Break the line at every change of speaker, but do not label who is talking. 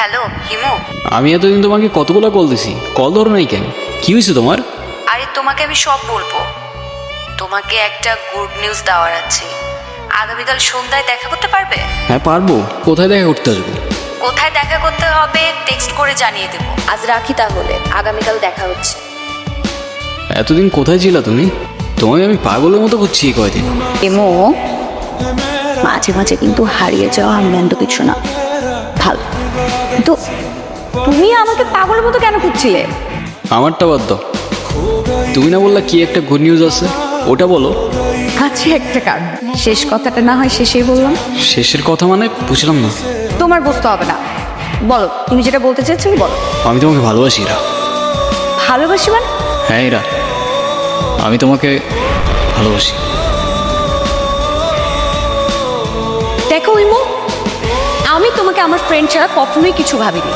Hello Himu.
আমি এতদিন তোমাকে কতগুলো কল দিছি, কল ধরো নাই কেন? কি হয়েছে তোমার?
আরে তোমাকে আমি সব বলবো। তোমাকে একটা গুড নিউজ দেওয়ার আছে। আগামীকাল সন্ধ্যায় দেখা করতে পারবে?
হ্যাঁ পারবো। কোথায় দেখা করতে আসবো?
কোথায় দেখা করতে হবে টেক্সট করে জানিয়ে দেবো। আজ রাখি তাহলে, আগামীকাল দেখা হচ্ছে।
এতদিন কোথায় ছিলা তুমি? তোমাকে আমি পাগলের মতো করছি এই কয়দিন।
হিমু, মাঝে মাঝে কিন্তু হারিয়ে যাওয়া মেন্দ কিছু না, ভালো। তো তুমি আমাকে পাগলের মতো কেন খুঁজছিলে?
আমারটা বাদ দাও, তুমি না বললা কি একটা গুড নিউজ আছে, ওটা বলো।
আছে একটা কারণ, শেষ কথাটা না হয় শেষেই বললাম।
শেষের কথা মানে বুঝলাম না।
তোমার বুঝতে হবে না, বলো তুমি যেটা বলতে চাইছো বলো।
আমি তোমাকে ভালোবাসি ইরা।
ভালোবাসি মানে?
হ্যাঁ ইরা, আমি তোমাকে ভালোবাসি।
দেখো ইমু, আমি তোমাকে আমার ফ্রেন্ড ছাড়া কখনোই কিছু ভাবিনি।